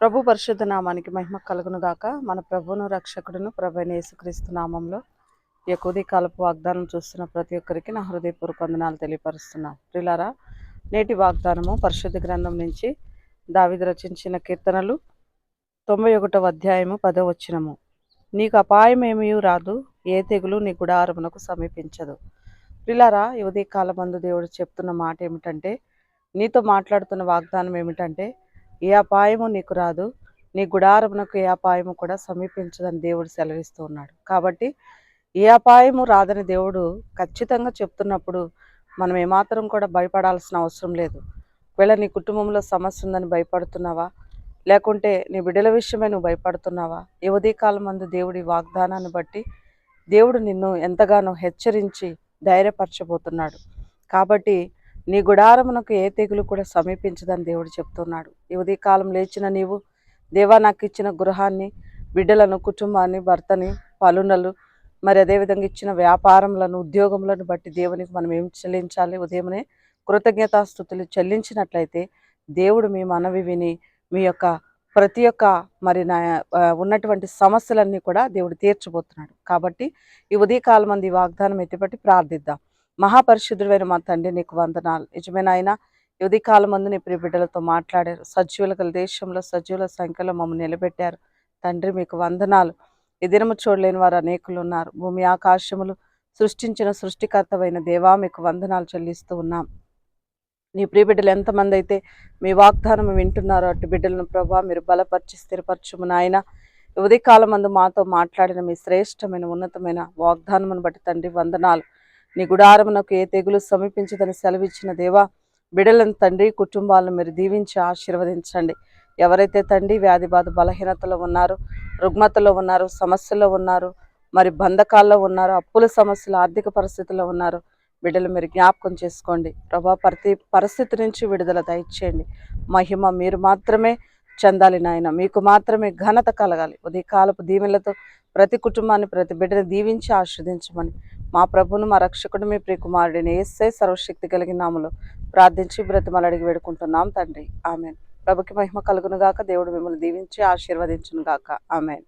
ప్రభు పరిశుద్ధ నామానికి మహిమ కలుగును గాక. మన ప్రభువును రక్షకుడును ప్రభువైన యేసుక్రీస్తు నామంలో ఈ యొక్క ఉదయకాలపు వాగ్దానం చూస్తున్న ప్రతి ఒక్కరికి నా హృదయపూర్వక వందనాలు తెలియపరుస్తున్నాను. ప్రియులారా, నేటి వాగ్దానము పరిశుద్ధ గ్రంథం నుంచి దావీదు రచించిన కీర్తనలు 91వ అధ్యాయము 10వ వచనము. నీకు అపాయమేమీ రాదు, ఏ తెగులు నీ గుడారమునకు సమీపించదు. ప్రియులారా, ఈ ఉదయకాలమందు దేవుడు చెప్తున్న మాట ఏమిటంటే, నీతో మాట్లాడుతున్న వాగ్దానం ఏమిటంటే, ఏ అపాయము నీకు రాదు, నీ గుడారమునకు ఏ అపాయము కూడా సమీపించదని దేవుడు సెలవిస్తూ ఉన్నాడు. కాబట్టి ఏ అపాయము రాదని దేవుడు ఖచ్చితంగా చెప్తున్నప్పుడు మనం ఏమాత్రం కూడా భయపడాల్సిన అవసరం లేదు. ఒకవేళ నీ కుటుంబంలో సమస్య ఉందని భయపడుతున్నావా, లేకుంటే నీ బిడ్డల విషయమై నువ్వు భయపడుతున్నావా, ఈ ఉదయకాలం మందు దేవుడి వాగ్దానాన్ని బట్టి దేవుడు నిన్ను ఎంతగానో హెచ్చరించి ధైర్యపరచబోతున్నాడు. కాబట్టి నీ గుడారమునకు ఏ తెగులు కూడా సమీపించదని దేవుడు చెప్తున్నాడు. ఈ ఉదయకాలం లేచిన నీవు, దేవా నాకు ఇచ్చిన గృహాన్ని, బిడ్డలను, కుటుంబాన్ని, భర్తని, పలునలు, మరి అదేవిధంగా ఇచ్చిన వ్యాపారములను, ఉద్యోగములను బట్టి దేవునికి మనం ఏం చెల్లించాలి? ఉదయమే కృతజ్ఞతాస్తుతులు చెల్లించినట్లయితే దేవుడు మీ మనవి విని మీ యొక్క ప్రతి ఒక్క మరి ఉన్నటువంటి సమస్యలన్నీ కూడా దేవుడు తీర్చబోతున్నాడు. కాబట్టి ఈ ఉదయకాలం మంది వాగ్దానం ఎత్తిపట్టి ప్రార్థిద్దాం. మహాపరిశుద్ధుడైన మా తండ్రి, నీకు వందనాలు. నిజమైన ఆయన ఈ ఉదయకాలం మందు నీ ప్రియ బిడ్డలతో మాట్లాడారు. సజీవుల గల దేశంలో సజీవుల సంఖ్యలో మమ్మల్ని నిలబెట్టారు. తండ్రి, మీకు వందనాలు. ఈ దినము చూడలేని వారు అనేకులు ఉన్నారు. భూమి ఆకాశములు సృష్టించిన సృష్టికర్తవైన దేవా, మీకు వందనాలు చెల్లిస్తూ ఉన్నాం. నీ ప్రియ బిడ్డలు ఎంతమంది అయితే మీ వాగ్దానం వింటున్నారో అటు బిడ్డలను ప్రభా మీరు బలపరిచి స్థిరపరచుము నాయన. ఉదయకాలం మందు మాతో మాట్లాడిన మీ శ్రేష్టమైన ఉన్నతమైన వాగ్దానమును బట్టి తండ్రి వందనాలు. నీ గుడారమునకు ఏ తెగులు సమీపించదని సెలవిచ్చిన దేవా, బిడ్డలను తండ్రి కుటుంబాలను మీరు దీవించి ఆశీర్వదించండి. ఎవరైతే తండ్రి వ్యాధి బాధ బలహీనతలో ఉన్నారు, రుగ్మతలో ఉన్నారు, సమస్యల్లో ఉన్నారు, మరి బంధకాల్లో ఉన్నారు, అప్పుల సమస్యలు, ఆర్థిక పరిస్థితుల్లో ఉన్నారు, బిడ్డలు మీరు జ్ఞాపకం చేసుకోండి ప్రభా. ప్రతి పరిస్థితి నుంచి విడుదల దయచేయండి. మహిమ మీరు మాత్రమే చెందాలి నాయన, మీకు మాత్రమే ఘనత కలగాలి. ఉదయకాలపు దీవెనలతో ప్రతి కుటుంబాన్ని, ప్రతి బిడ్డను దీవించి ఆశీర్వదించమని మా ప్రభువును, మా రక్షకుడు, మీ ప్రియకుమారుడిని యేసయ్య సర్వశక్తి కలిగిన నామములో ప్రార్థించి బ్రతిమలు అడిగి వేడుకుంటున్నాం తండ్రి. ఆమెన్. ప్రభుకి మహిమ కలుగును గాక. దేవుడు మిమ్మల్ని దీవించి ఆశీర్వదించును గాక. ఆమెన్.